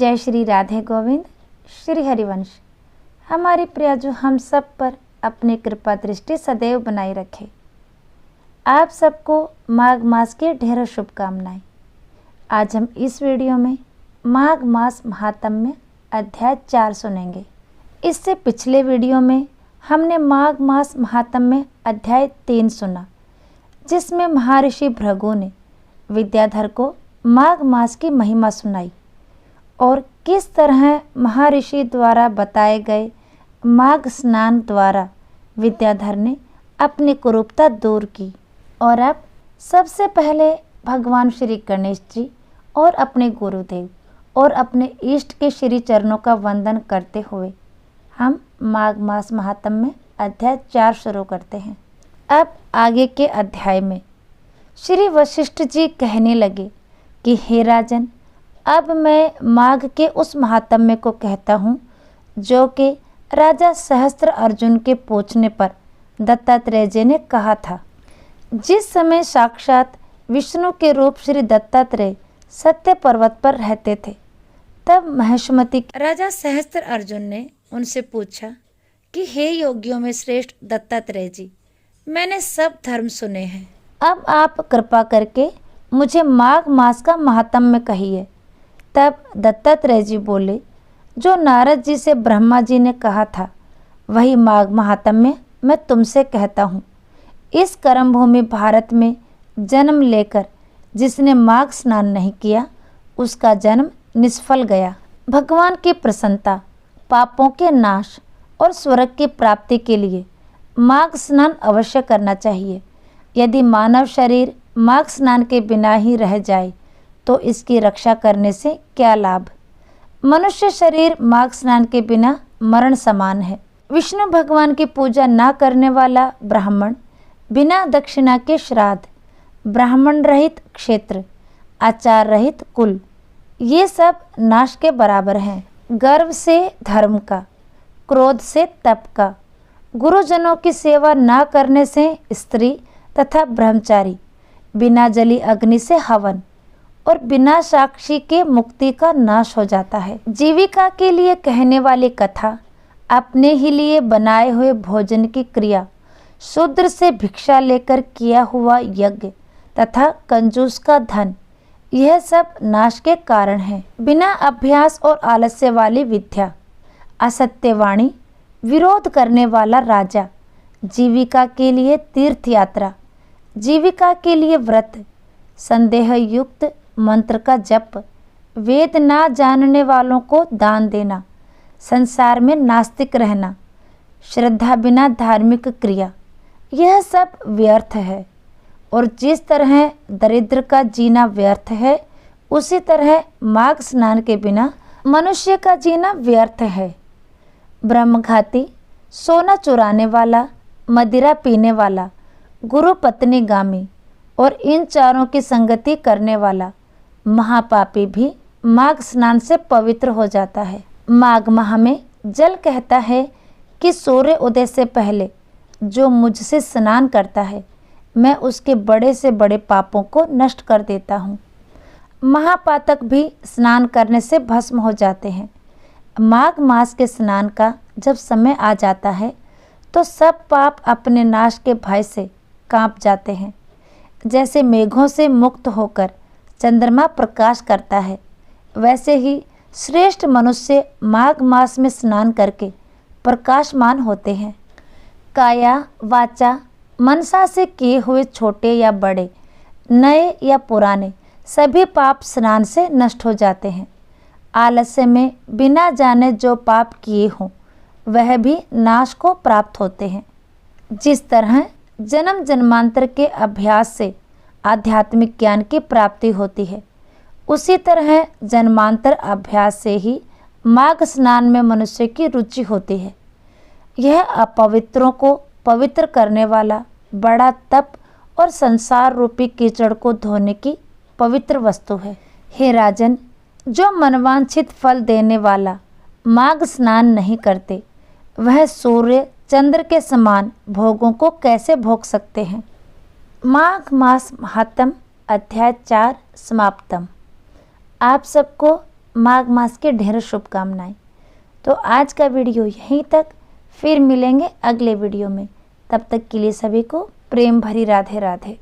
जय श्री राधे गोविंद, श्री हरिवंश। हमारी प्रियाजू हम सब पर अपनी कृपा दृष्टि सदैव बनाए रखे। आप सबको माघ मास की ढेरों शुभकामनाएं। आज हम इस वीडियो में माघ मास महात्म्य अध्याय 4 सुनेंगे। इससे पिछले वीडियो में हमने माघ मास महात्म्य अध्याय 3 सुना, जिसमें महर्षि भृगु ने विद्याधर को माघ मास की महिमा सुनाई और किस तरह महर्षि द्वारा बताए गए माघ स्नान द्वारा विद्याधर ने अपनी कुरूपता दूर की। और अब सबसे पहले भगवान श्री गणेश जी और अपने गुरुदेव और अपने इष्ट के श्री चरणों का वंदन करते हुए हम माघ मास महात्म्य अध्याय 4 शुरू करते हैं। अब आगे के अध्याय में श्री वशिष्ठ जी कहने लगे कि हे राजन, अब मैं माघ के उस महात्म्य को कहता हूँ जो कि राजा सहस्त्र अर्जुन के पूछने पर दत्तात्रेय जी ने कहा था। जिस समय साक्षात विष्णु के रूप श्री दत्तात्रेय सत्य पर्वत पर रहते थे, तब महेश्मती राजा सहस्त्र अर्जुन ने उनसे पूछा कि हे योगियों में श्रेष्ठ दत्तात्रेय जी, मैंने सब धर्म सुने हैं, अब आप कृपा करके मुझे माघ मास का महात्म्य कहिए। तब दत्तात्रेय जी बोले, जो नारद जी से ब्रह्मा जी ने कहा था वही माघ महात्म्य मैं तुमसे कहता हूँ। इस कर्म भूमि भारत में जन्म लेकर जिसने माघ स्नान नहीं किया, उसका जन्म निष्फल गया। भगवान की प्रसन्नता, पापों के नाश और स्वर्ग की प्राप्ति के लिए माघ स्नान अवश्य करना चाहिए। यदि मानव शरीर माघ स्नान के बिना ही रह जाए तो इसकी रक्षा करने से क्या लाभ। मनुष्य शरीर माघ स्नान के बिना मरण समान है। विष्णु भगवान की पूजा ना करने वाला ब्राह्मण, बिना दक्षिणा के श्राद्ध, ब्राह्मण रहित क्षेत्र, आचार रहित कुल, ये सब नाश के बराबर हैं। गर्व से धर्म का, क्रोध से तप का, गुरुजनों की सेवा ना करने से स्त्री तथा ब्रह्मचारी, बिना जली अग्नि से हवन और बिना साक्षी के मुक्ति का नाश हो जाता है। जीविका के लिए कहने वाली कथा, अपने ही लिए बनाए हुए भोजन की क्रिया, शूद्र से भिक्षा लेकर किया हुआ यज्ञ तथा कंजूस का धन, यह सब नाश के कारण है। बिना अभ्यास और आलस्य वाली विद्या, असत्यवाणी, विरोध करने वाला राजा, जीविका के लिए तीर्थ यात्रा, जीविका के लिए व्रत, संदेह युक्त मंत्र का जप, वेद ना जानने वालों को दान देना, संसार में नास्तिक रहना, श्रद्धा बिना धार्मिक क्रिया, यह सब व्यर्थ है। और जिस तरह दरिद्र का जीना व्यर्थ है, उसी तरह माघ स्नान के बिना मनुष्य का जीना व्यर्थ है। ब्रह्मघाती, सोना चुराने वाला, मदिरा पीने वाला, गुरु पत्नी गामी और इन चारों की संगति करने वाला महापापी भी माघ स्नान से पवित्र हो जाता है। माघ माह में जल कहता है कि सूर्य उदय से पहले जो मुझसे स्नान करता है, मैं उसके बड़े से बड़े पापों को नष्ट कर देता हूँ। महापातक भी स्नान करने से भस्म हो जाते हैं। माघ मास के स्नान का जब समय आ जाता है तो सब पाप अपने नाश के भय से कांप जाते हैं। जैसे मेघों से मुक्त होकर चंद्रमा प्रकाश करता है, वैसे ही श्रेष्ठ मनुष्य माघ मास में स्नान करके प्रकाशमान होते हैं। काया, वाचा, मनसा से किए हुए छोटे या बड़े, नए या पुराने, सभी पाप स्नान से नष्ट हो जाते हैं। आलस्य में बिना जाने जो पाप किए हों, वह भी नाश को प्राप्त होते हैं। जिस तरह जन्म जन्मांतर के अभ्यास से आध्यात्मिक ज्ञान की प्राप्ति होती है, उसी तरह जन्मांतर अभ्यास से ही माघ स्नान में मनुष्य की रुचि होती है। यह अपवित्रों को पवित्र करने वाला बड़ा तप और संसार रूपी कीचड़ को धोने की पवित्र वस्तु है। हे राजन, जो मनवांछित फल देने वाला माघ स्नान नहीं करते, वह सूर्य चंद्र के समान भोगों को कैसे भोग सकते हैं। माघ मास महात्म्य अध्याय 4 समाप्तम। आप सबको माघ मास की ढेरों शुभकामनाएं। तो आज का वीडियो यहीं तक, फिर मिलेंगे अगले वीडियो में। तब तक के लिए सभी को प्रेम भरी राधे राधे।